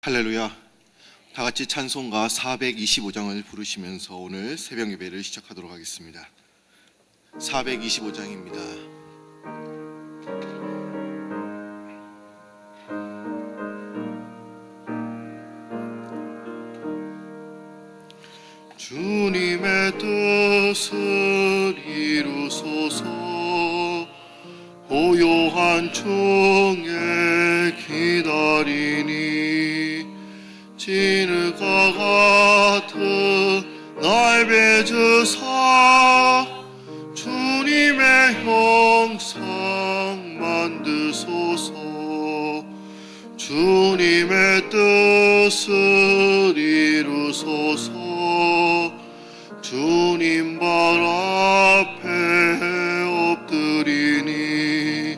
할렐루야. 다 같이 찬송가 425장을 부르시면서 오늘 새벽 예배를 시작하도록 하겠습니다. 425장입니다. 주님의 뜻을 이루소서. 고요한 중에 기다리니 진흙과 같은 날 빚으사 주님의 형상 만드소서. 주님의 뜻을 이루소서. 주님 발 앞에 엎드리니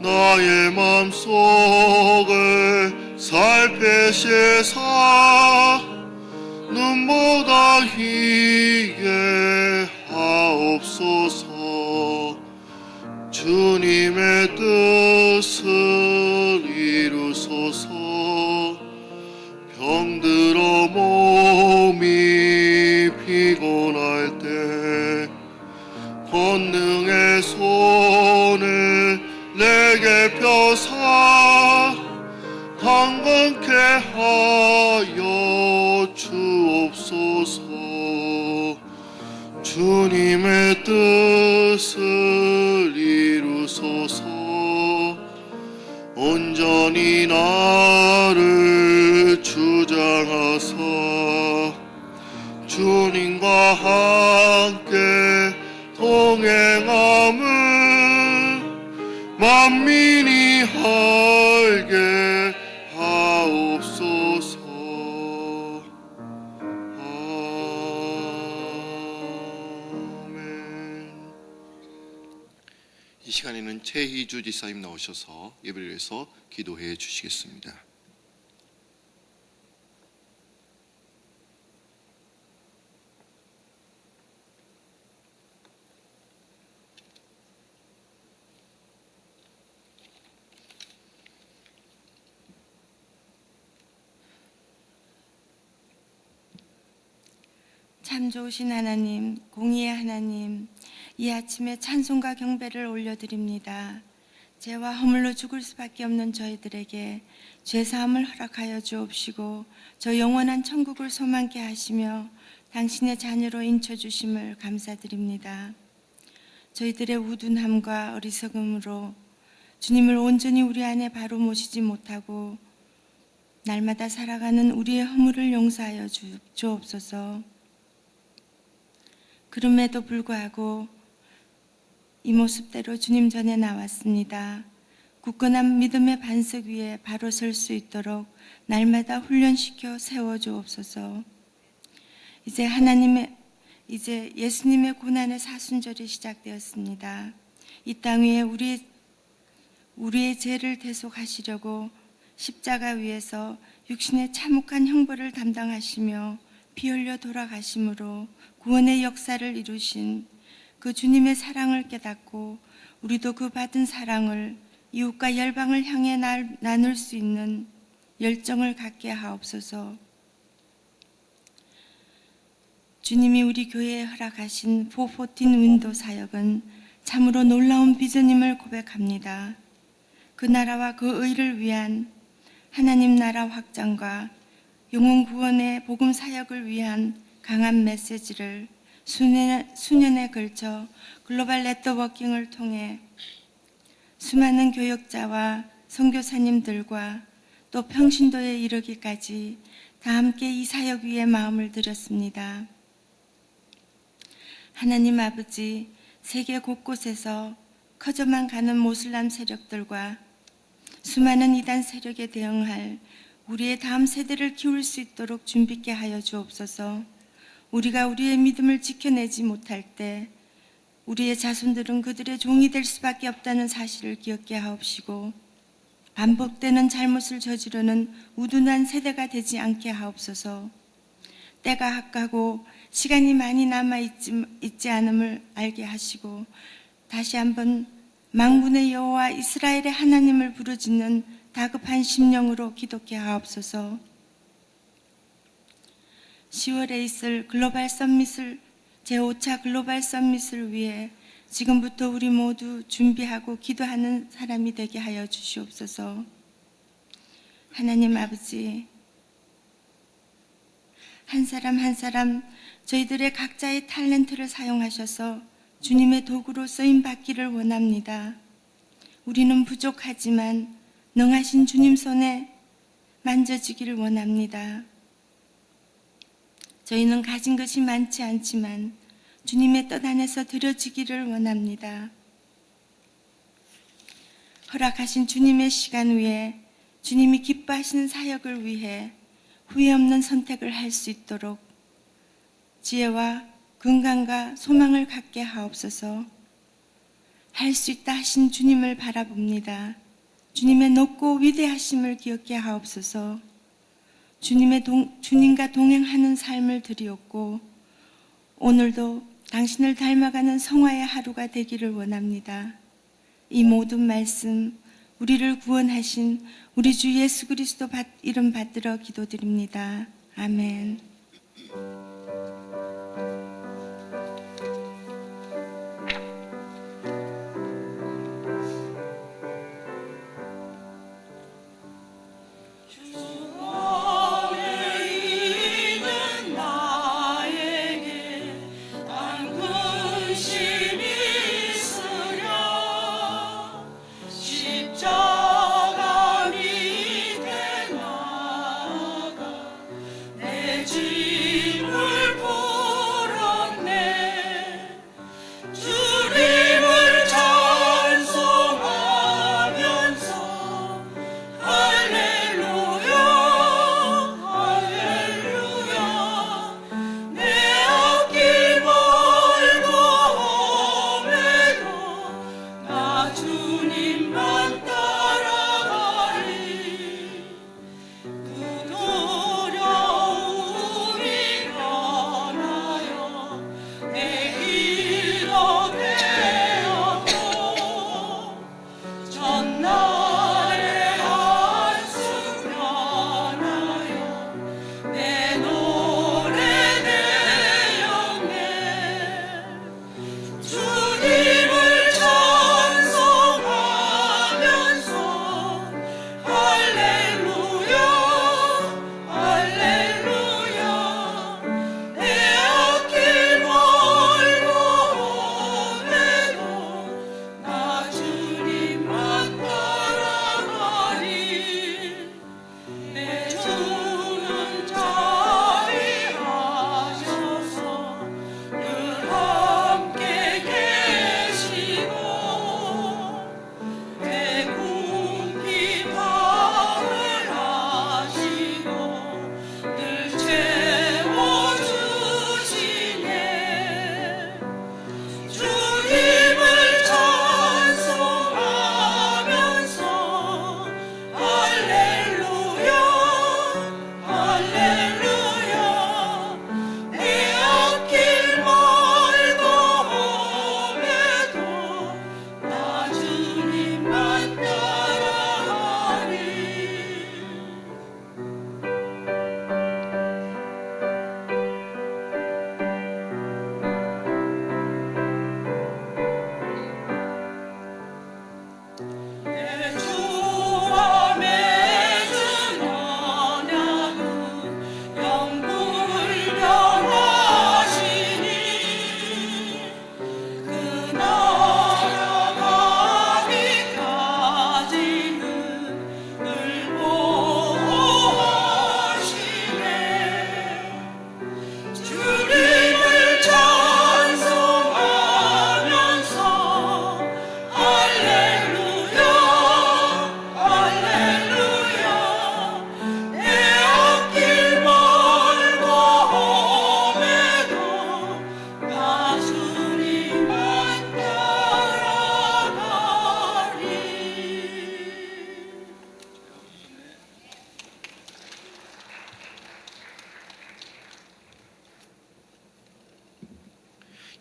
나의 맘속을 살피시사 눈보다 희게 하옵소서. 주님의 뜻을 이루소서. 병들어 몸이 피곤할 때 권능의 손을 내게 펴사 강건케 하여 주옵소서. 주님의 뜻을 이루소서. 온전히 나를 주장하사 주님과 함께 동행함을 만민이 알게 하옵소서. 아멘. 이 시간에는 최희주 지사님 나오셔서 예배를 위해서 기도해 주시겠습니다. 참 좋으신 하나님, 공의의 하나님, 이 아침에 찬송과 경배를 올려드립니다. 죄와 허물로 죽을 수밖에 없는 저희들에게 죄사함을 허락하여 주옵시고 저 영원한 천국을 소망케 하시며 당신의 자녀로 인쳐주심을 감사드립니다. 저희들의 우둔함과 어리석음으로 주님을 온전히 우리 안에 바로 모시지 못하고 날마다 살아가는 우리의 허물을 용서하여 주옵소서. 그럼에도 불구하고 이 모습대로 주님 전에 나왔습니다. 굳건한 믿음의 반석 위에 바로 설 수 있도록 날마다 훈련시켜 세워주옵소서. 이제 예수님의 고난의 사순절이 시작되었습니다. 이 땅 위에 우리의 죄를 대속하시려고 십자가 위에서 육신의 참혹한 형벌을 담당하시며 피 흘려 돌아가심으로 구원의 역사를 이루신 그 주님의 사랑을 깨닫고 우리도 그 받은 사랑을 이웃과 열방을 향해 나눌 수 있는 열정을 갖게 하옵소서. 주님이 우리 교회에 허락하신 414 윈도 사역은 참으로 놀라운 비전임을 고백합니다. 그 나라와 그 의를 위한 하나님 나라 확장과 영혼 구원의 복음 사역을 위한 강한 메시지를 수년에 걸쳐 글로벌 네트워킹을 통해 수많은 교역자와 선교사님들과 또 평신도에 이르기까지 다 함께 이 사역 위에 마음을 들였습니다. 하나님 아버지, 세계 곳곳에서 커져만 가는 모슬람 세력들과 수많은 이단 세력에 대응할 우리의 다음 세대를 키울 수 있도록 준비케 하여 주옵소서. 우리가 우리의 믿음을 지켜내지 못할 때 우리의 자손들은 그들의 종이 될 수밖에 없다는 사실을 기억케 하옵시고 반복되는 잘못을 저지르는 우둔한 세대가 되지 않게 하옵소서. 때가 핫하고 시간이 많이 남아있지 않음을 알게 하시고 다시 한번 만군의 여호와 이스라엘의 하나님을 부르짖는 다급한 심령으로 기독해 하옵소서. 10월에 있을 글로벌 서밋을 제5차 글로벌 서밋을 위해 지금부터 우리 모두 준비하고 기도하는 사람이 되게 하여 주시옵소서. 하나님 아버지, 한 사람 한 사람 저희들의 각자의 탤런트를 사용하셔서 주님의 도구로 쓰임 받기를 원합니다. 우리는 부족하지만 능하신 주님 손에 만져지기를 원합니다. 저희는 가진 것이 많지 않지만 주님의 뜻 안에서 드려지기를 원합니다. 허락하신 주님의 시간 위에 주님이 기뻐하시는 사역을 위해 후회 없는 선택을 할 수 있도록 지혜와 건강과 소망을 갖게 하옵소서. 할 수 있다 하신 주님을 바라봅니다. 주님의 높고 위대하심을 기억해 하옵소서. 주님과 동행하는 삶을 드리옵고 오늘도 당신을 닮아가는 성화의 하루가 되기를 원합니다. 이 모든 말씀 우리를 구원하신 우리 주 예수 그리스도 이름 받들어 기도드립니다. 아멘.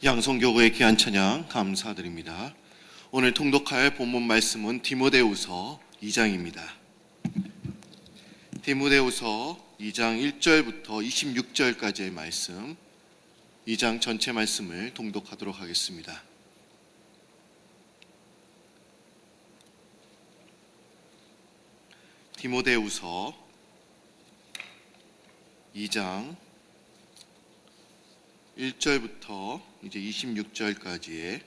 양성교구의 귀한 찬양 감사드립니다. 오늘 통독할 본문 말씀은 디모데후서 2장입니다. 디모데후서 2장 1절부터 26절까지의 말씀, 2장 전체 말씀을 통독하도록 하겠습니다. 디모데후서 2장 1절부터 이제 26절까지의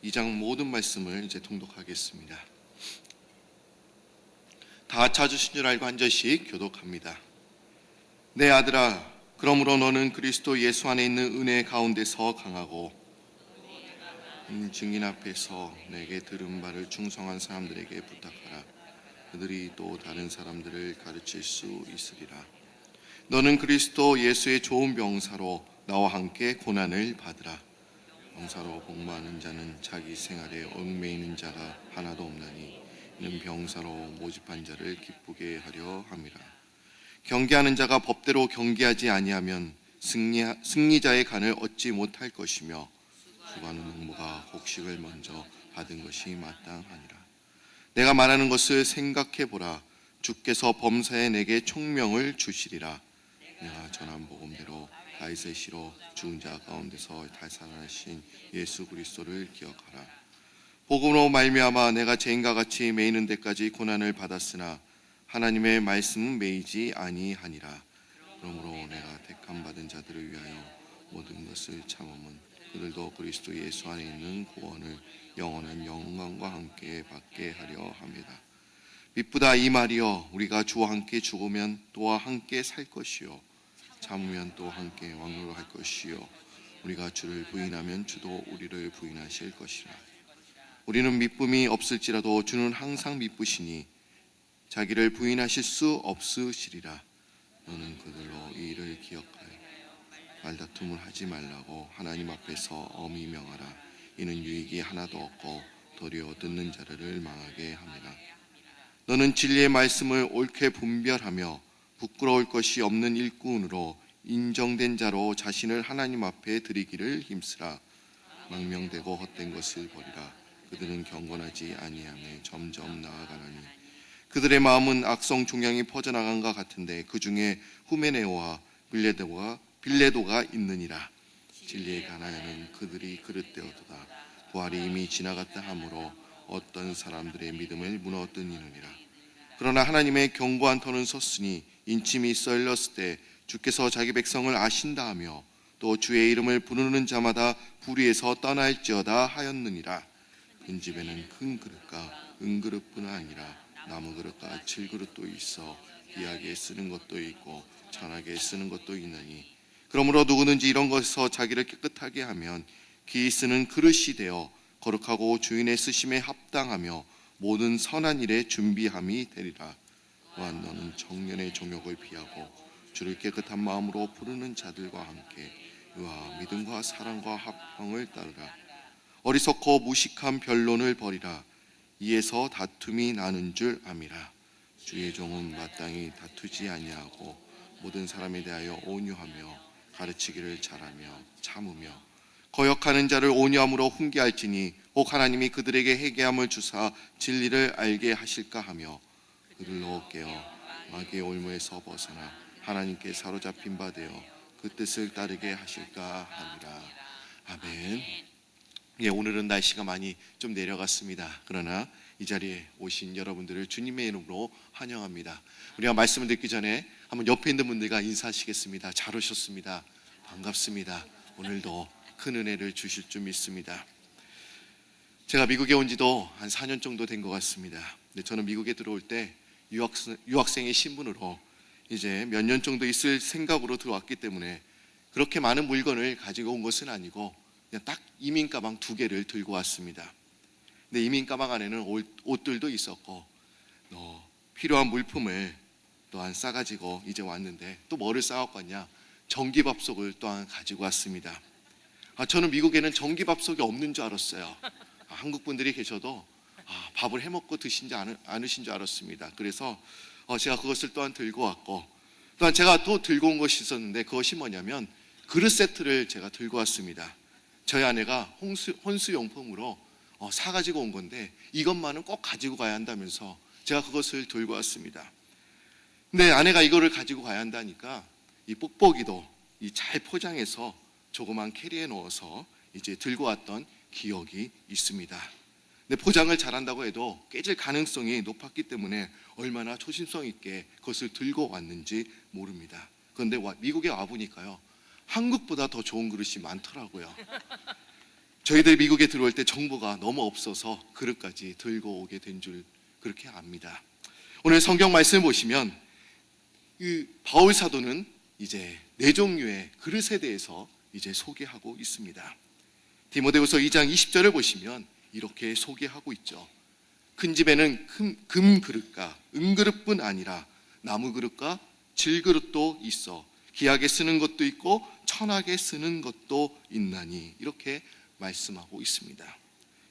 2장 모든 말씀을 이제 통독하겠습니다. 다 찾으신 줄 알고 한 절씩 교독합니다. 내 아들아, 그러므로 너는 그리스도 예수 안에 있는 은혜 가운데서 강하고 증인 앞에서 내게 들은 바를 충성한 사람들에게 부탁하라. 그들이 또 다른 사람들을 가르칠 수 있으리라. 너는 그리스도 예수의 좋은 병사로 나와 함께 고난을 받으라. 병사로 복무하는 자는 자기 생활에 얽매이는 자가 하나도 없나니 이는 병사로 모집한 자를 기쁘게 하려 함이라. 경계하는 자가 법대로 경계하지 아니하면 승리자의 간을 얻지 못할 것이며 수고하는 농부가 곡식을 먼저 받은 것이 마땅하니라. 내가 말하는 것을 생각해 보라. 주께서 범사에 내게 총명을 주시리라. 내가 전한 복음대로 다윗의 씨로 죽은 자 가운데서 살아나신 예수 그리스도를 기억하라. 복음으로 말미암아 내가 죄인과 같이 매이는 데까지 고난을 받았으나 하나님의 말씀은 매이지 아니하니라. 그러므로 내가 택함 받은 자들을 위하여 모든 것을 참음은 그들도 그리스도 예수 안에 있는 구원을 영원한 영광과 함께 받게 하려 합니다. 미쁘다 이 말이여, 우리가 주와 함께 죽으면 또와 함께 살 것이요 참으면 또 함께 왕노할 것이요 우리가 주를 부인하면 주도 우리를 부인하실 것이라. 우리는 미쁨이 없을지라도 주는 항상 미쁘시니 자기를 부인하실 수 없으시리라. 너는 그들로 이 일을 기억하여 말다툼을 하지 말라고 하나님 앞에서 엄히 명하라. 이는 유익이 하나도 없고 도리어 듣는 자를 망하게 함이라. 너는 진리의 말씀을 옳게 분별하며 부끄러울 것이 없는 일꾼으로 인정된 자로 자신을 하나님 앞에 드리기를 힘쓰라. 망명되고 헛된 것을 버리라. 그들은 경건하지 아니하며 점점 나아가나니 그들의 마음은 악성 종양이 퍼져나간과 같은데 그 중에 후메네오와 빌레도가 있느니라. 진리에 관하여는 그들이 그릇되었도다. 부활이 이미 지나갔다 하므로 어떤 사람들의 믿음을 무너뜨리느니라. 그러나 하나님의 견고한 터는 섰으니 인침이 썰렸을 때 주께서 자기 백성을 아신다 하며 또 주의 이름을 부르는 자마다 불의에서 떠날지어다 하였느니라. 큰 집에는 큰 그릇과 은그릇뿐 아니라 나무 그릇과 질그릇도 있어 귀하게 쓰는 것도 있고 천하게 쓰는 것도 있나니 그러므로 누구든지 이런 것에서 자기를 깨끗하게 하면 귀히 쓰는 그릇이 되어 거룩하고 주인의 쓰심에 합당하며 모든 선한 일에 준비함이 되리라. 또한 너는 청년의 정욕을 피하고 주를 깨끗한 마음으로 부르는 자들과 함께 의와 믿음과 사랑과 합평을 따르라. 어리석고 무식한 변론을 버리라. 이에서 다툼이 나는 줄 암이라. 주의 종은 마땅히 다투지 아니하고 모든 사람에 대하여 온유하며 가르치기를 잘하며 참으며 거역하는 자를 온유함으로 훈계할지니 혹 하나님이 그들에게 회개함을 주사 진리를 알게 하실까 하며 그들로 깨어 마귀의 올무에서 벗어나 하나님께 사로잡힌 바 되어 그 뜻을 따르게 하실까 하니라. 아멘. 예, 오늘은 날씨가 많이 좀 내려갔습니다. 그러나 이 자리에 오신 여러분들을 주님의 이름으로 환영합니다. 우리가 말씀을 듣기 전에 한번 옆에 있는 분들과 인사하시겠습니다. 잘 오셨습니다. 반갑습니다. 오늘도 큰 은혜를 주실 줄 믿습니다. 제가 미국에 온 지도 한 4년 정도 된 것 같습니다. 근데 저는 미국에 들어올 때 유학생의 신분으로 이제 몇 년 정도 있을 생각으로 들어왔기 때문에 그렇게 많은 물건을 가지고 온 것은 아니고 그냥 딱 이민 가방 2개를 들고 왔습니다. 근데 이민 가방 안에는 옷들도 있었고 필요한 물품을 또한 싸가지고 이제 왔는데 또 뭐를 싸갖고 왔냐? 전기밥솥을 또한 가지고 왔습니다. 저는 미국에는 전기밥솥이 없는 줄 알았어요. 한국 분들이 계셔도 밥을 해먹고 드시지 않으신 줄 알았습니다. 그래서 제가 그것을 또한 들고 왔고 또한 제가 또 들고 온 것이 있었는데 그것이 뭐냐면 그릇 세트를 제가 들고 왔습니다. 저희 아내가 혼수용품으로 사가지고 온 건데 이것만은 꼭 가지고 가야 한다면서 제가 그것을 들고 왔습니다. 근데 아내가 이거를 가지고 가야 한다니까 이 뽁뽁이도 잘 포장해서 조그만 캐리에 넣어서 이제 들고 왔던 기억이 있습니다. 근데 포장을 잘한다고 해도 깨질 가능성이 높았기 때문에 얼마나 조심성 있게 그것을 들고 왔는지 모릅니다. 그런데 미국에 와보니까요, 한국보다 더 좋은 그릇이 많더라고요. 저희들 미국에 들어올 때 정보가 너무 없어서 그릇까지 들고 오게 된 줄 그렇게 압니다. 오늘 성경 말씀을 보시면 바울 사도는 이제 4종류의 그릇에 대해서 이제 소개하고 있습니다. 디모데후서 2장 20절을 보시면 이렇게 소개하고 있죠. 큰 집에는 금 그릇과 은그릇뿐 아니라 나무 그릇과 질그릇도 있어 귀하게 쓰는 것도 있고 천하게 쓰는 것도 있나니, 이렇게 말씀하고 있습니다.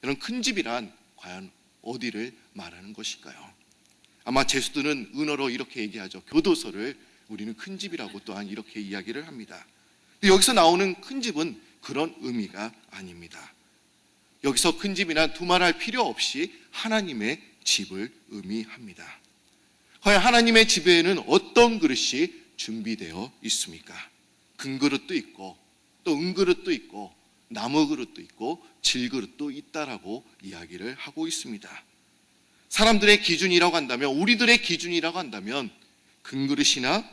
이런 큰 집이란 과연 어디를 말하는 것일까요? 아마 제수들은 은어로 이렇게 얘기하죠. 교도소를 우리는 큰 집이라고 또한 이렇게 이야기를 합니다. 근데 여기서 나오는 큰 집은 그런 의미가 아닙니다. 여기서 큰 집이나 두말할 필요 없이 하나님의 집을 의미합니다. 과연 하나님의 집에는 어떤 그릇이 준비되어 있습니까? 금그릇도 있고 또 은그릇도 있고 나무 그릇도 있고 질그릇도 있다라고 이야기를 하고 있습니다. 사람들의 기준이라고 한다면, 우리들의 기준이라고 한다면 금그릇이나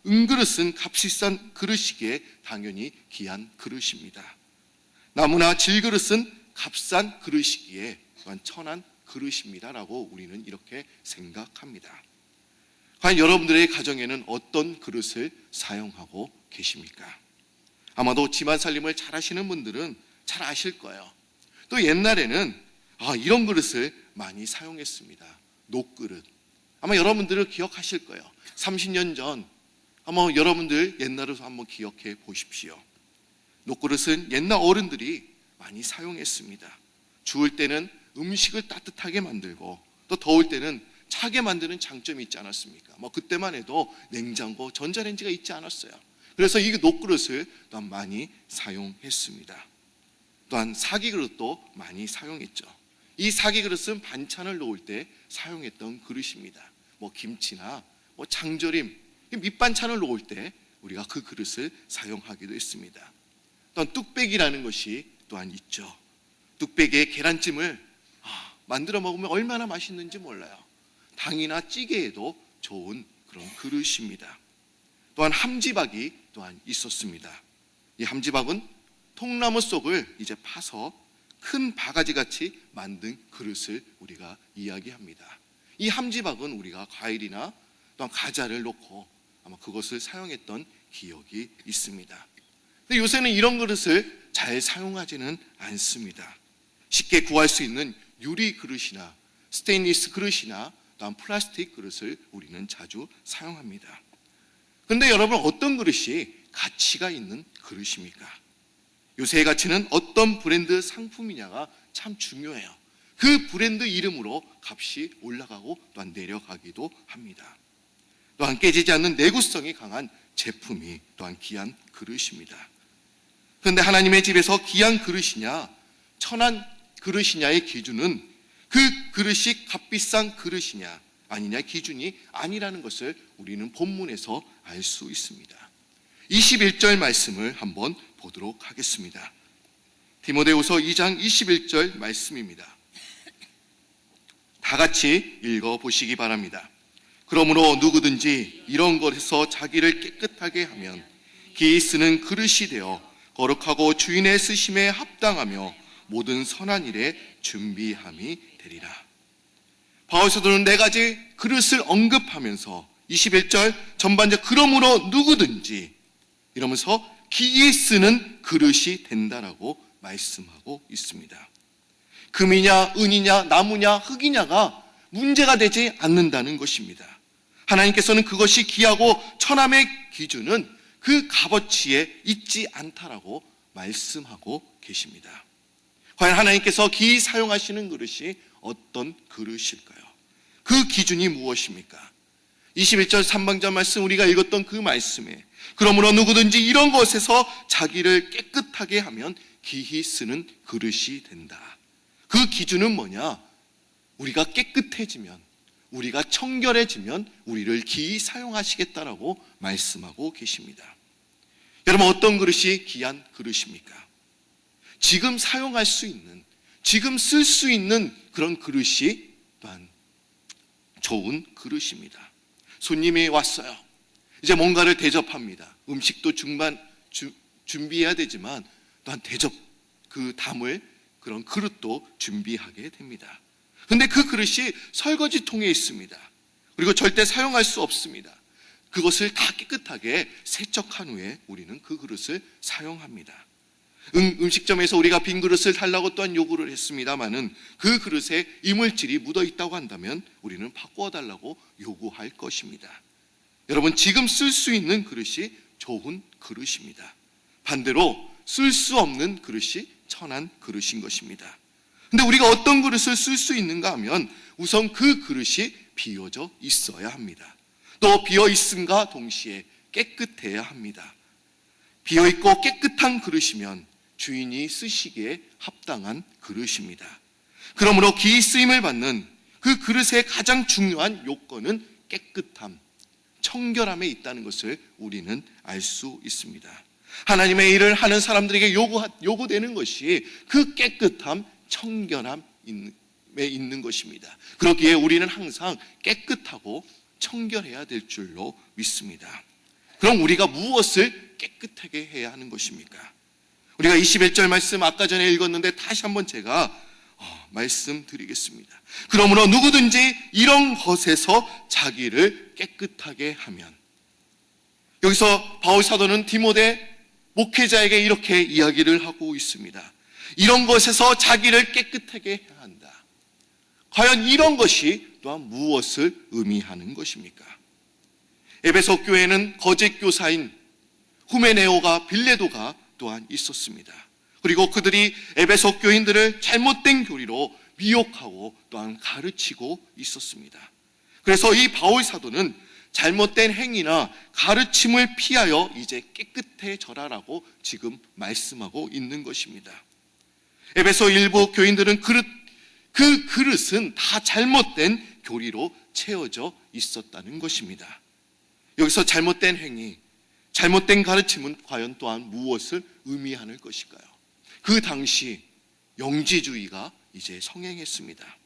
은그릇은 값비싼 그릇이기에 당연히 귀한 그릇입니다. 나무나 질그릇은 값싼 그릇이기에 또한 천한 그릇입니다라고 우리는 이렇게 생각합니다. 과연 여러분들의 가정에는 어떤 그릇을 사용하고 계십니까? 아마도 집안 살림을 잘 하시는 분들은 잘 아실 거예요. 또 옛날에는 이런 그릇을 많이 사용했습니다. 녹그릇. 아마 여러분들은 기억하실 거예요. 30년 전 아마 여러분들 옛날을 한번 기억해 보십시오. 녹그릇은 옛날 어른들이 많이 사용했습니다. 추울 때는 음식을 따뜻하게 만들고 또 더울 때는 차게 만드는 장점이 있지 않았습니까? 그때만 해도 냉장고, 전자레인지가 있지 않았어요. 그래서 이 녹그릇을 또한 많이 사용했습니다. 또한 사기그릇도 많이 사용했죠. 이 사기그릇은 반찬을 놓을 때 사용했던 그릇입니다. 김치나 장조림, 밑반찬을 놓을 때 우리가 그 그릇을 사용하기도 했습니다. 또한 뚝배기라는 것이 또한 있죠. 뚝배기에 계란찜을 만들어 먹으면 얼마나 맛있는지 몰라요. 당이나 찌개에도 좋은 그런 그릇입니다. 또한 함지박이 또한 있었습니다. 이 함지박은 통나무 속을 이제 파서 큰 바가지같이 만든 그릇을 우리가 이야기합니다. 이 함지박은 우리가 과일이나 또한 과자를 넣고 아마 그것을 사용했던 기억이 있습니다. 근데 요새는 이런 그릇을 잘 사용하지는 않습니다. 쉽게 구할 수 있는 유리 그릇이나 스테인리스 그릇이나 또한 플라스틱 그릇을 우리는 자주 사용합니다. 그런데 여러분, 어떤 그릇이 가치가 있는 그릇입니까? 요새의 가치는 어떤 브랜드 상품이냐가 참 중요해요. 그 브랜드 이름으로 값이 올라가고 또한 내려가기도 합니다. 또한 깨지지 않는 내구성이 강한 제품이 또한 귀한 그릇입니다. 그런데 하나님의 집에서 귀한 그릇이냐, 천한 그릇이냐의 기준은 그 그릇이 값비싼 그릇이냐 아니냐 기준이 아니라는 것을 우리는 본문에서 알 수 있습니다. 21절 말씀을 한번 보도록 하겠습니다. 디모데후서 2장 21절 말씀입니다. 다 같이 읽어보시기 바랍니다. 그러므로 누구든지 이런 것에서 자기를 깨끗하게 하면 기이 쓰는 그릇이 되어 거룩하고 주인의 쓰심에 합당하며 모든 선한 일에 준비함이 되리라. 바울 사도는 4가지 그릇을 언급하면서 21절 전반적 그러므로 누구든지 이러면서 기이 쓰는 그릇이 된다라고 말씀하고 있습니다. 금이냐 은이냐 나무냐 흙이냐가 문제가 되지 않는다는 것입니다. 하나님께서는 그것이 귀하고 천함의 기준은 그 값어치에 있지 않다라고 말씀하고 계십니다. 과연 하나님께서 귀히 사용하시는 그릇이 어떤 그릇일까요? 그 기준이 무엇입니까? 21절 3방절 말씀, 우리가 읽었던 그 말씀에 그러므로 누구든지 이런 것에서 자기를 깨끗하게 하면 귀히 쓰는 그릇이 된다. 그 기준은 뭐냐? 우리가 깨끗해지면, 우리가 청결해지면 우리를 기이 사용하시겠다라고 말씀하고 계십니다. 여러분, 어떤 그릇이 귀한 그릇입니까? 지금 사용할 수 있는, 지금 쓸 수 있는 그런 그릇이 또한 좋은 그릇입니다. 손님이 왔어요. 이제 뭔가를 대접합니다. 음식도 준비해야 되지만 또한 대접, 그 담을 그런 그릇도 준비하게 됩니다. 근데 그 그릇이 설거지통에 있습니다. 그리고 절대 사용할 수 없습니다. 그것을 다 깨끗하게 세척한 후에 우리는 그 그릇을 사용합니다. 음식점에서 우리가 빈 그릇을 달라고 또한 요구를 했습니다마는 그 그릇에 이물질이 묻어 있다고 한다면 우리는 바꾸어 달라고 요구할 것입니다. 여러분, 지금 쓸 수 있는 그릇이 좋은 그릇입니다. 반대로 쓸 수 없는 그릇이 천한 그릇인 것입니다. 근데 우리가 어떤 그릇을 쓸 수 있는가 하면 우선 그 그릇이 비워져 있어야 합니다. 또 비어 있음과 동시에 깨끗해야 합니다. 비어 있고 깨끗한 그릇이면 주인이 쓰시기에 합당한 그릇입니다. 그러므로 기이 쓰임을 받는 그 그릇의 가장 중요한 요건은 깨끗함, 청결함에 있다는 것을 우리는 알 수 있습니다. 하나님의 일을 하는 사람들에게 요구되는 것이 그 깨끗함, 청결함에 있는 것입니다. 그렇기에 우리는 항상 깨끗하고 청결해야 될 줄로 믿습니다. 그럼 우리가 무엇을 깨끗하게 해야 하는 것입니까? 우리가 21절 말씀 아까 전에 읽었는데 다시 한번 제가 말씀드리겠습니다. 그러므로 누구든지 이런 것에서 자기를 깨끗하게 하면, 여기서 바울 사도는 디모데 목회자에게 이렇게 이야기를 하고 있습니다. 이런 것에서 자기를 깨끗하게 해야 한다. 과연 이런 것이 또한 무엇을 의미하는 것입니까? 에베소 교회는 거짓 교사인 후메네오가 빌레도가 또한 있었습니다. 그리고 그들이 에베소 교인들을 잘못된 교리로 미혹하고 또한 가르치고 있었습니다. 그래서 이 바울 사도는 잘못된 행위나 가르침을 피하여 이제 깨끗해져라라고 지금 말씀하고 있는 것입니다. 에베소 일부 교인들은 그 그릇은 다 잘못된 교리로 채워져 있었다는 것입니다. 여기서 잘못된 행위, 잘못된 가르침은 과연 또한 무엇을 의미하는 것일까요? 그 당시 영지주의가 이제 성행했습니다.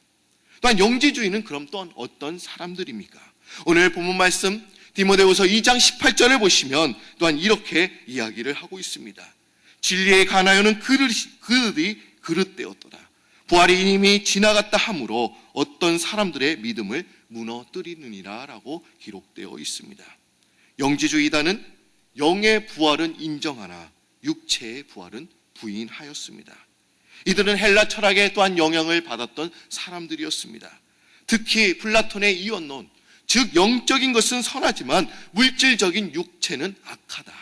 또한 영지주의는 그럼 또한 어떤 사람들입니까? 오늘 본문 말씀 디모데후서 2장 18절을 보시면 또한 이렇게 이야기를 하고 있습니다. 진리에 관하여는 그들이 그릇되었더라. 부활이 이미 지나갔다 하므로 어떤 사람들의 믿음을 무너뜨리느니라 라고 기록되어 있습니다. 영지주의단은 영의 부활은 인정하나 육체의 부활은 부인하였습니다. 이들은 헬라 철학에 또한 영향을 받았던 사람들이었습니다. 특히 플라톤의 이원론, 즉 영적인 것은 선하지만 물질적인 육체는 악하다.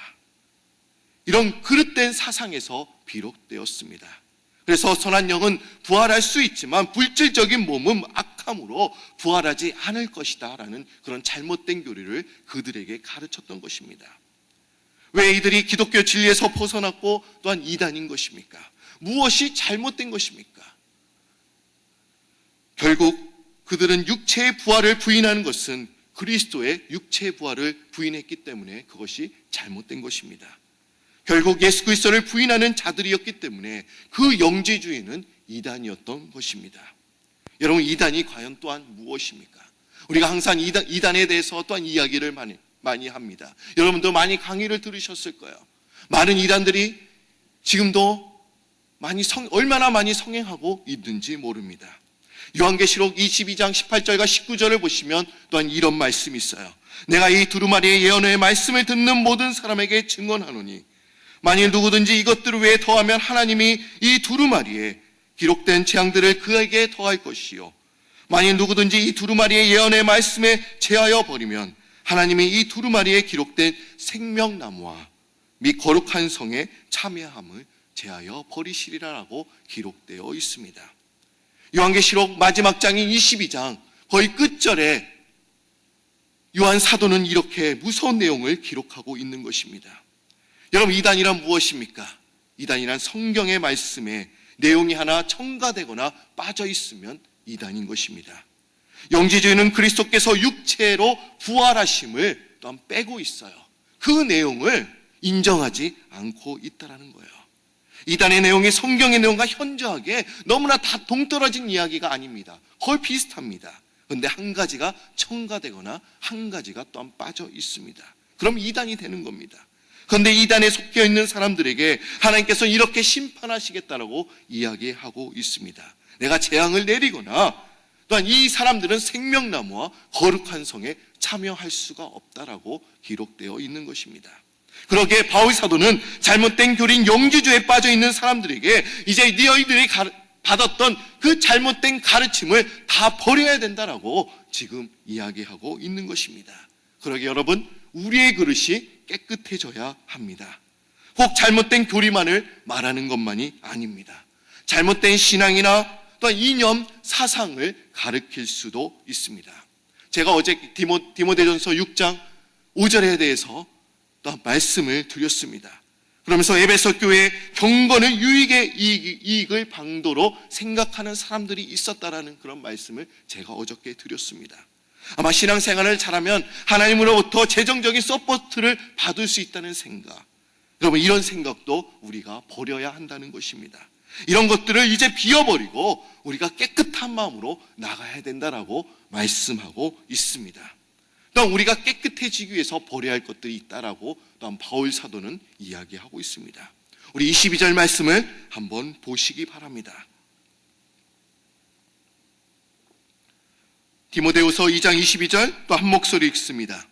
이런 그릇된 사상에서 비롯되었습니다. 그래서 선한 영은 부활할 수 있지만 물질적인 몸은 악함으로 부활하지 않을 것이다 라는 그런 잘못된 교리를 그들에게 가르쳤던 것입니다. 왜 이들이 기독교 진리에서 벗어났고 또한 이단인 것입니까? 무엇이 잘못된 것입니까? 결국 그들은 육체의 부활을 부인하는 것은 그리스도의 육체의 부활을 부인했기 때문에 그것이 잘못된 것입니다. 결국 예수 그리스도를 부인하는 자들이었기 때문에 그 영지주의는 이단이었던 것입니다. 여러분, 이단이 과연 또한 무엇입니까? 우리가 항상 이단에 대해서 또한 이야기를 많이 합니다. 여러분도 많이 강의를 들으셨을 거예요. 많은 이단들이 지금도 얼마나 많이 성행하고 있는지 모릅니다. 요한계시록 22장 18절과 19절을 보시면 또한 이런 말씀이 있어요. 내가 이 두루마리의 예언의 말씀을 듣는 모든 사람에게 증언하노니 만일 누구든지 이것들을 외에 더하면 하나님이 이 두루마리에 기록된 재앙들을 그에게 더할 것이요 만일 누구든지 이 두루마리의 예언의 말씀에 제하여 버리면 하나님이 이 두루마리에 기록된 생명나무와 및 거룩한 성에 참여함을 제하여 버리시리라라고 기록되어 있습니다. 요한계시록 마지막 장인 22장 거의 끝절에 요한 사도는 이렇게 무서운 내용을 기록하고 있는 것입니다. 여러분, 이단이란 무엇입니까? 이단이란 성경의 말씀에 내용이 하나 첨가되거나 빠져 있으면 이단인 것입니다. 영지주의는 그리스도께서 육체로 부활하심을 또한 빼고 있어요. 그 내용을 인정하지 않고 있다라는 거예요. 이단의 내용이 성경의 내용과 현저하게 너무나 다 동떨어진 이야기가 아닙니다. 거의 비슷합니다. 그런데 한 가지가 첨가되거나 한 가지가 또한 빠져 있습니다. 그럼 이단이 되는 겁니다. 그런데 이단에 섞여 있는 사람들에게 하나님께서 이렇게 심판하시겠다라고 이야기하고 있습니다. 내가 재앙을 내리거나 또한 이 사람들은 생명나무와 거룩한 성에 참여할 수가 없다라고 기록되어 있는 것입니다. 그러기에 바울 사도는 잘못된 교리인 영지주의에 빠져 있는 사람들에게 이제 너희들이 받았던 그 잘못된 가르침을 다 버려야 된다라고 지금 이야기하고 있는 것입니다. 그러기에 여러분, 우리의 그릇이 깨끗해져야 합니다. 꼭 잘못된 교리만을 말하는 것만이 아닙니다. 잘못된 신앙이나 또 이념, 사상을 가르칠 수도 있습니다. 제가 어제 디모데전서 6장 5절에 대해서 또 말씀을 드렸습니다. 그러면서 에베소 교회의 경건을 유익의 이익을 방도로 생각하는 사람들이 있었다라는 그런 말씀을 제가 어저께 드렸습니다. 아마 신앙생활을 잘하면 하나님으로부터 재정적인 서포트를 받을 수 있다는 생각, 여러분 이런 생각도 우리가 버려야 한다는 것입니다. 이런 것들을 이제 비워버리고 우리가 깨끗한 마음으로 나가야 된다라고 말씀하고 있습니다. 또한 우리가 깨끗해지기 위해서 버려야 할 것들이 있다라고 또한 바울 사도는 이야기하고 있습니다. 우리 22절 말씀을 한번 보시기 바랍니다. 디모데후서 2장 22절 또 한 목소리 읽습니다.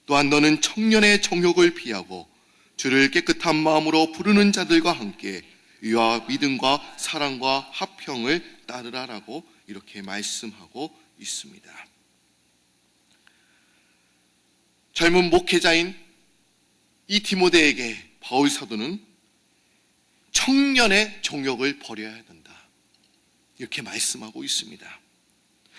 또한 너는 청년의 정욕을 피하고 주를 깨끗한 마음으로 부르는 자들과 함께 의와 믿음과 사랑과 화평을 따르라라고 이렇게 말씀하고 있습니다. 젊은 목회자인 이 디모데에게 바울 사도는 청년의 정욕을 버려야 된다, 이렇게 말씀하고 있습니다.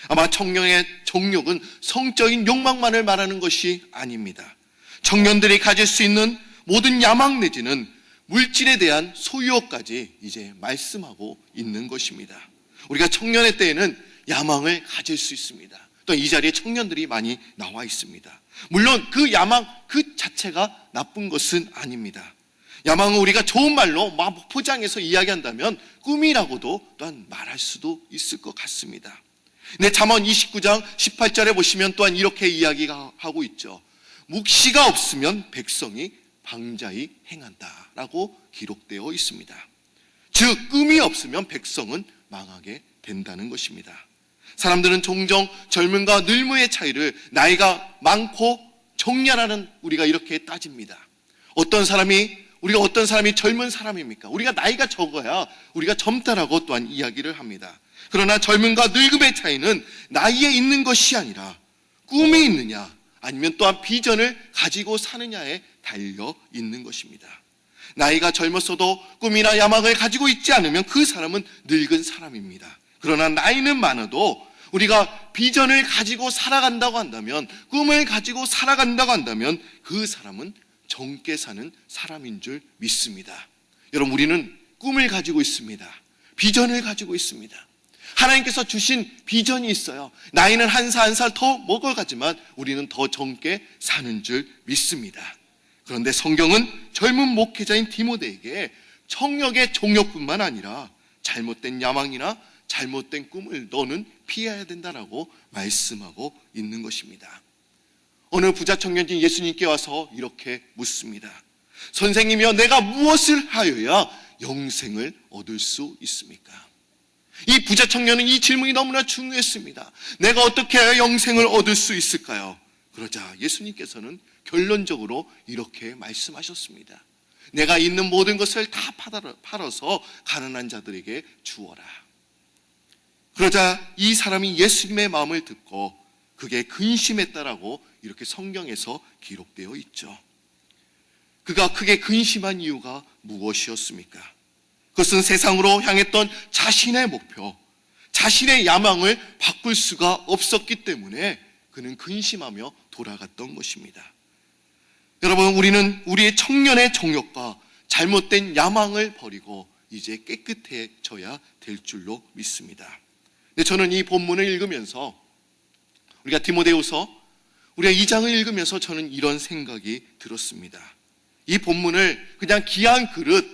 아마 청년의 정욕은 성적인 욕망만을 말하는 것이 아닙니다. 청년들이 가질 수 있는 모든 야망 내지는 물질에 대한 소유욕까지 이제 말씀하고 있는 것입니다. 우리가 청년의 때에는 야망을 가질 수 있습니다. 또 이 자리에 청년들이 많이 나와 있습니다. 물론 그 야망 그 자체가 나쁜 것은 아닙니다. 야망은 우리가 좋은 말로 막 포장해서 이야기한다면 꿈이라고도 또한 말할 수도 있을 것 같습니다. 근데 잠언 29장 18절에 보시면 또한 이렇게 이야기가 하고 있죠. 묵시가 없으면 백성이 방자히 행한다라고 기록되어 있습니다. 즉 꿈이 없으면 백성은 망하게 된다는 것입니다. 사람들은 종종 젊음과 늙음의 차이를 나이가 많고 적냐라는 우리가 이렇게 따집니다. 우리가 어떤 사람이 젊은 사람입니까? 우리가 나이가 적어야 우리가 젊다라고 또한 이야기를 합니다. 그러나 젊음과 늙음의 차이는 나이에 있는 것이 아니라 꿈이 있느냐 아니면 또한 비전을 가지고 사느냐에 달려 있는 것입니다. 나이가 젊었어도 꿈이나 야망을 가지고 있지 않으면 그 사람은 늙은 사람입니다. 그러나 나이는 많아도 우리가 비전을 가지고 살아간다고 한다면, 꿈을 가지고 살아간다고 한다면 그 사람은 젊게 사는 사람인 줄 믿습니다. 여러분, 우리는 꿈을 가지고 있습니다. 비전을 가지고 있습니다. 하나님께서 주신 비전이 있어요. 나이는 한 살 한 살 더 먹어가지만 우리는 더 젊게 사는 줄 믿습니다. 그런데 성경은 젊은 목회자인 디모데에게 청력의 종욕뿐만 아니라 잘못된 야망이나 잘못된 꿈을 너는 피해야 된다라고 말씀하고 있는 것입니다. 어느 부자 청년이 예수님께 와서 이렇게 묻습니다. 선생님이여, 내가 무엇을 하여야 영생을 얻을 수 있습니까? 이 부자 청년은 이 질문이 너무나 중요했습니다. 내가 어떻게 해야 영생을 얻을 수 있을까요? 그러자 예수님께서는 결론적으로 이렇게 말씀하셨습니다. 내가 있는 모든 것을 다 팔아서 가난한 자들에게 주어라. 그러자 이 사람이 예수님의 마음을 듣고 그게 근심했다라고 이렇게 성경에서 기록되어 있죠. 그가 크게 근심한 이유가 무엇이었습니까? 그것은 세상으로 향했던 자신의 목표, 자신의 야망을 바꿀 수가 없었기 때문에 그는 근심하며 돌아갔던 것입니다. 여러분, 우리는 우리의 청년의 정욕과 잘못된 야망을 버리고 이제 깨끗해져야 될 줄로 믿습니다. 근데 저는 이 본문을 읽으면서 우리가 디모데후서 우리가 2장을 읽으면서 저는 이런 생각이 들었습니다. 이 본문을 그냥 귀한 그릇,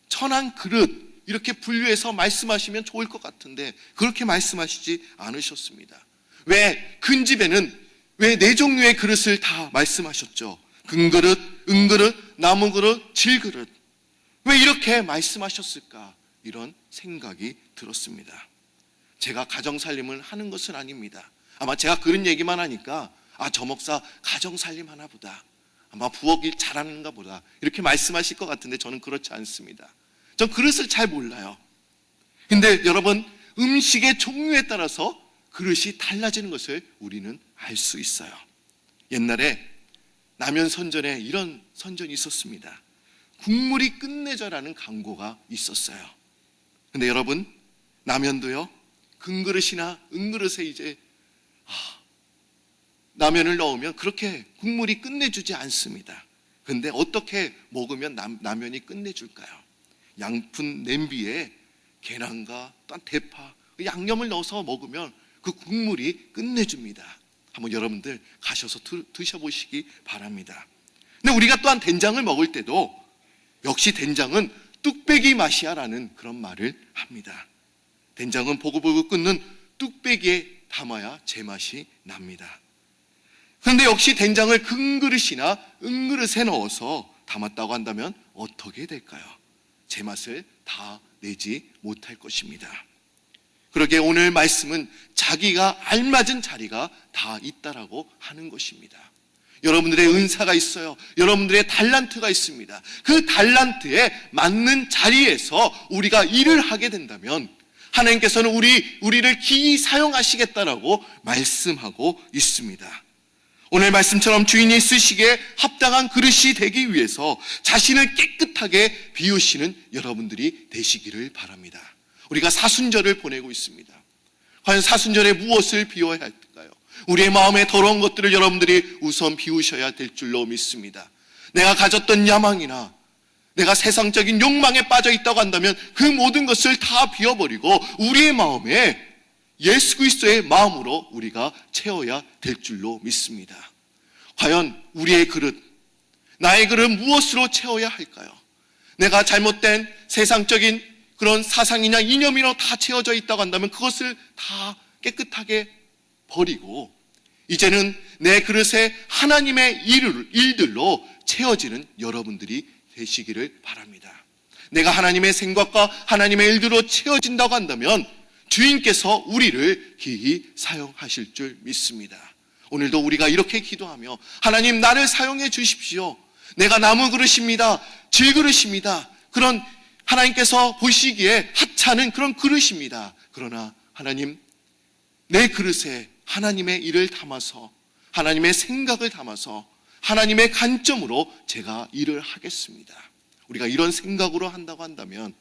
천한 그릇 이렇게 분류해서 말씀하시면 좋을 것 같은데 그렇게 말씀하시지 않으셨습니다. 왜 큰 집에는 왜 4종류의 그릇을 다 말씀하셨죠? 금그릇, 은그릇, 나무그릇, 질그릇. 왜 이렇게 말씀하셨을까? 이런 생각이 들었습니다. 제가 가정살림을 하는 것은 아닙니다. 아마 제가 그런 얘기만 하니까 저 목사 가정살림 하나 보다, 아마 부엌 일 잘하는가 보다 이렇게 말씀하실 것 같은데 저는 그렇지 않습니다. 전 그릇을 잘 몰라요. 근데 여러분, 음식의 종류에 따라서 그릇이 달라지는 것을 우리는 알 수 있어요. 옛날에 라면 선전에 이런 선전이 있었습니다. 국물이 끝내줘라는 광고가 있었어요. 근데 여러분, 라면도요, 금그릇이나 은그릇에 이제 라면을 넣으면 그렇게 국물이 끝내주지 않습니다. 근데 어떻게 먹으면 라면이 끝내줄까요? 양푼 냄비에 계란과 또한 대파, 양념을 넣어서 먹으면 그 국물이 끝내줍니다. 한번 여러분들 가셔서 드셔보시기 바랍니다. 근데 우리가 또한 된장을 먹을 때도 역시 된장은 뚝배기 맛이야라는 그런 말을 합니다. 된장은 보글보글 끓는 뚝배기에 담아야 제맛이 납니다. 그런데 역시 된장을 금그릇이나 은그릇에 넣어서 담았다고 한다면 어떻게 될까요? 제맛을 다 내지 못할 것입니다. 그러게 오늘 말씀은 자기가 알맞은 자리가 다 있다라고 하는 것입니다. 여러분들의 은사가 있어요. 여러분들의 달란트가 있습니다. 그 달란트에 맞는 자리에서 우리가 일을 하게 된다면 하나님께서는 우리를 기이 사용하시겠다라고 말씀하고 있습니다. 오늘 말씀처럼 주인이 쓰시기에 합당한 그릇이 되기 위해서 자신을 깨끗하게 비우시는 여러분들이 되시기를 바랍니다. 우리가 사순절을 보내고 있습니다. 과연 사순절에 무엇을 비워야 할까요? 우리의 마음에 더러운 것들을 여러분들이 우선 비우셔야 될 줄로 믿습니다. 내가 가졌던 야망이나 내가 세상적인 욕망에 빠져 있다고 한다면 그 모든 것을 다 비워버리고 우리의 마음에 예수 그리스도의 마음으로 우리가 채워야 될 줄로 믿습니다. 과연 우리의 그릇, 나의 그릇 무엇으로 채워야 할까요? 내가 잘못된 세상적인 그런 사상이나 이념으로 다 채워져 있다고 한다면 그것을 다 깨끗하게 버리고 이제는 내 그릇에 하나님의 일들로 채워지는 여러분들이 되시기를 바랍니다. 내가 하나님의 생각과 하나님의 일들로 채워진다고 한다면 주인께서 우리를 기이 사용하실 줄 믿습니다. 오늘도 우리가 이렇게 기도하며 하나님 나를 사용해 주십시오. 내가 나무 그릇입니다. 질그릇입니다. 그런 하나님께서 보시기에 하찮은 그런 그릇입니다. 그러나 하나님 내 그릇에 하나님의 일을 담아서 하나님의 생각을 담아서 하나님의 관점으로 제가 일을 하겠습니다. 우리가 이런 생각으로 한다고 한다면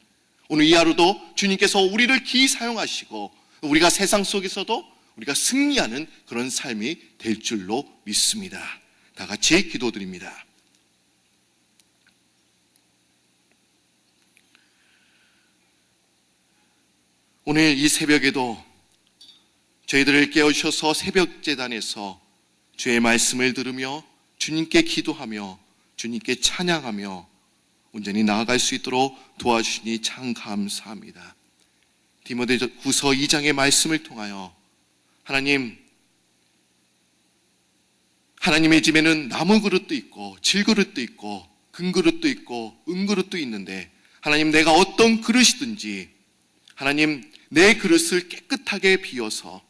오늘 이 하루도 주님께서 우리를 기이 사용하시고 우리가 세상 속에서도 우리가 승리하는 그런 삶이 될 줄로 믿습니다. 다 같이 기도드립니다. 오늘 이 새벽에도 저희들을 깨우셔서 새벽 제단에서 주의 말씀을 들으며 주님께 기도하며 주님께 찬양하며 온전히 나아갈 수 있도록 도와주시니 참 감사합니다. 디모데후서 2장의 말씀을 통하여 하나님의 집에는 나무 그릇도 있고 질그릇도 있고 금그릇도 있고 은그릇도 있는데 하나님 내가 어떤 그릇이든지 하나님 내 그릇을 깨끗하게 비워서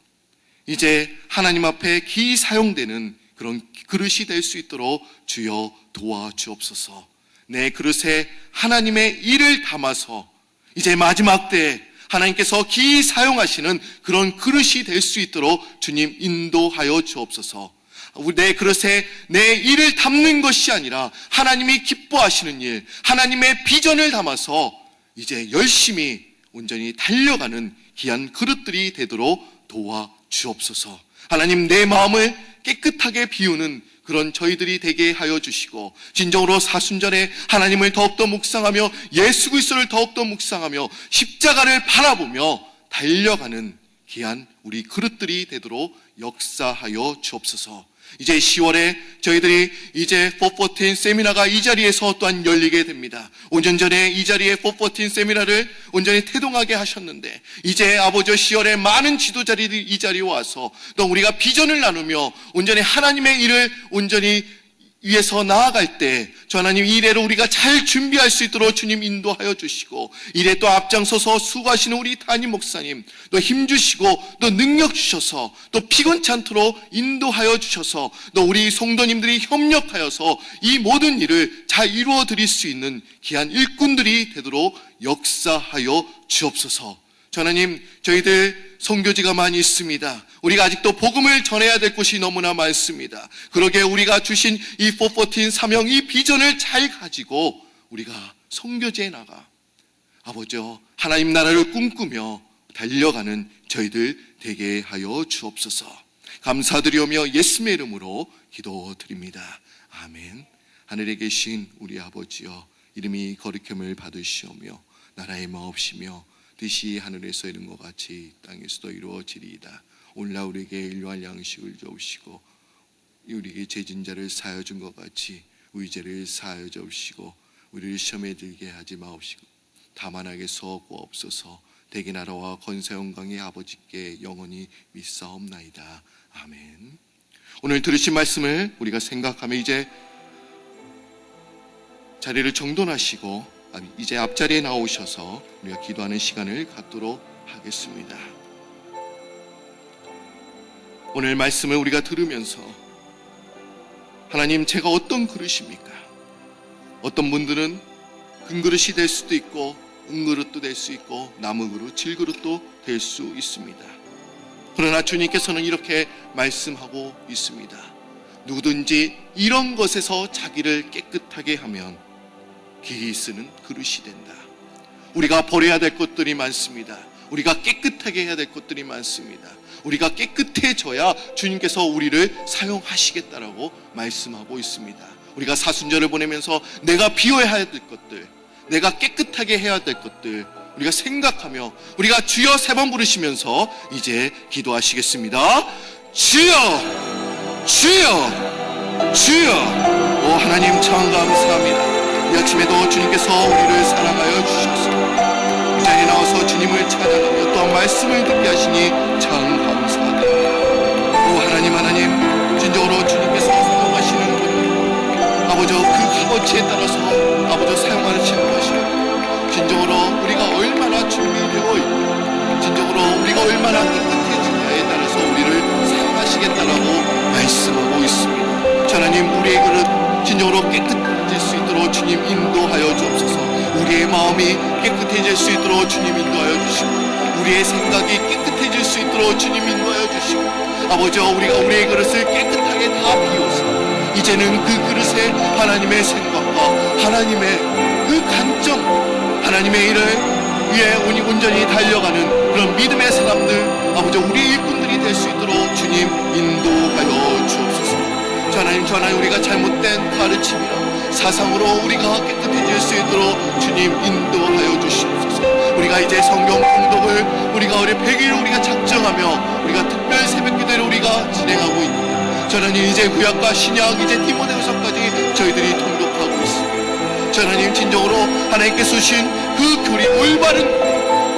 이제 하나님 앞에 기이 사용되는 그런 그릇이 될 수 있도록 주여 도와주옵소서. 내 그릇에 하나님의 일을 담아서 이제 마지막 때에 하나님께서 기이 사용하시는 그런 그릇이 될 수 있도록 주님 인도하여 주옵소서. 내 그릇에 내 일을 담는 것이 아니라 하나님이 기뻐하시는 일, 하나님의 비전을 담아서 이제 열심히 온전히 달려가는 귀한 그릇들이 되도록 도와주옵소서. 하나님 내 마음을 깨끗하게 비우는 그런 저희들이 되게 하여 주시고 진정으로 사순절에 하나님을 더욱더 묵상하며 예수 그리스도를 더욱더 묵상하며 십자가를 바라보며 달려가는 귀한 우리 그릇들이 되도록 역사하여 주옵소서. 이제 10월에 저희들이 이제 414 세미나가 이 자리에서 또한 열리게 됩니다. 5년 전에 이 자리에 414 세미나를 온전히 태동하게 하셨는데, 이제 아버지 10월에 많은 지도자들이 이 자리에 와서 또 우리가 비전을 나누며 온전히 하나님의 일을 온전히 위해서 나아갈 때, 저 하나님 이래로 우리가 잘 준비할 수 있도록 주님 인도하여 주시고, 이래 또 앞장서서 수고하시는 우리 담임 목사님 또 힘주시고 또 능력 주셔서 또 피곤치 않도록 인도하여 주셔서, 또 우리 성도님들이 협력하여서 이 모든 일을 잘 이루어 드릴 수 있는 귀한 일꾼들이 되도록 역사하여 주옵소서. 저 하나님, 저희들 선교지가 많이 있습니다. 우리가 아직도 복음을 전해야 될 곳이 너무나 많습니다. 그러게 우리가 주신 이 414 사명, 이 비전을 잘 가지고 우리가 선교지에 나가 아버지 하나님 나라를 꿈꾸며 달려가는 저희들 되게 하여 주옵소서. 감사드리오며 예수님의 이름으로 기도드립니다. 아멘. 하늘에 계신 우리 아버지여, 이름이 거룩함을 받으시오며 나라의 마옵시며 뜻이 하늘에서 이룬 것 같이 땅에서도 이루어지리이다. 오늘날 우리에게 일용할 양식을 주옵시고, 우리에게 죄진 자를 사하여 준 것 같이 우리 죄를 사하여 주옵시고, 우리를 시험에 들게 하지 마옵시고 다만 악에서 구하옵소서. 대개 나라와 권세 영광이 아버지께 영원히 믿사옵나이다. 아멘. 오늘 들으신 말씀을 우리가 생각하며 이제 자리를 정돈하시고 이제 앞자리에 나오셔서 우리가 기도하는 시간을 갖도록 하겠습니다. 오늘 말씀을 우리가 들으면서 하나님, 제가 어떤 그릇입니까? 어떤 분들은 금그릇이 될 수도 있고 은그릇도 될 수 있고 나무 그릇, 질그릇도 될 수 있습니다. 그러나 주님께서는 이렇게 말씀하고 있습니다. 누구든지 이런 것에서 자기를 깨끗하게 하면 기히 쓰는 그릇이 된다. 우리가 버려야 될 것들이 많습니다. 우리가 깨끗하게 해야 될 것들이 많습니다. 우리가 깨끗해져야 주님께서 우리를 사용하시겠다라고 말씀하고 있습니다. 우리가 사순절을 보내면서 내가 비워야 될 것들, 내가 깨끗하게 해야 될 것들 우리가 생각하며 우리가 주여 3번 부르시면서 이제 기도하시겠습니다. 주여, 주여, 주여. 오 하나님, 참 감사합니다. 이 아침에도 주님께서 우리를 사랑하여 주셔서 이 자리에 나와서 주님을 찬양하며 또한 말씀을 듣게 하시니 참 감사합니다. 오 하나님, 하나님, 진정으로 주님께서 사용하시는 분을 아버지 그 값어치에 따라서 아버지 사용하시는 것이요, 진정으로 우리가 얼마나 준비되어 있고 진정으로 우리가 얼마나 깨끗해지냐에 따라서 우리를 사용하시겠다라고 말씀하고 있습니다. 하나님, 우리의 그릇 진정으로 깨끗해질 수 있도록 주님 인도하여 주옵소서. 우리의 마음이 깨끗해질 수 있도록 주님 인도하여 주시고, 우리의 생각이 깨끗해질 수 있도록 주님 인도하여 주시고, 아버지 우리가 우리의 그릇을 깨끗하게 다 비워서 이제는 그 그릇에 하나님의 생각과 하나님의 그 관점, 하나님의 일을 위해 온전히 달려가는 그런 믿음의 사람들, 아버지 우리의 일꾼들이 될 수 있도록 주님 인도하여 주옵소서. 하나님, 하나님, 우리가 잘못된 가르침이나 사상으로 우리가 깨끗해질 수 있도록 주님 인도하여 주시옵소서. 우리가 이제 성경 통독을 우리가 우리 100일 우리가 작정하며 우리가 특별 새벽 기도를 우리가 진행하고 있습니다. 하나님, 이제 구약과 신약, 이제 디모데후서까지 저희들이 통독하고 있습니다. 하나님, 진정으로 하나님께서 주신 그 교리, 올바른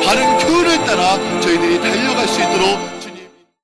바른 교훈을 따라 저희들이 달려갈 수 있도록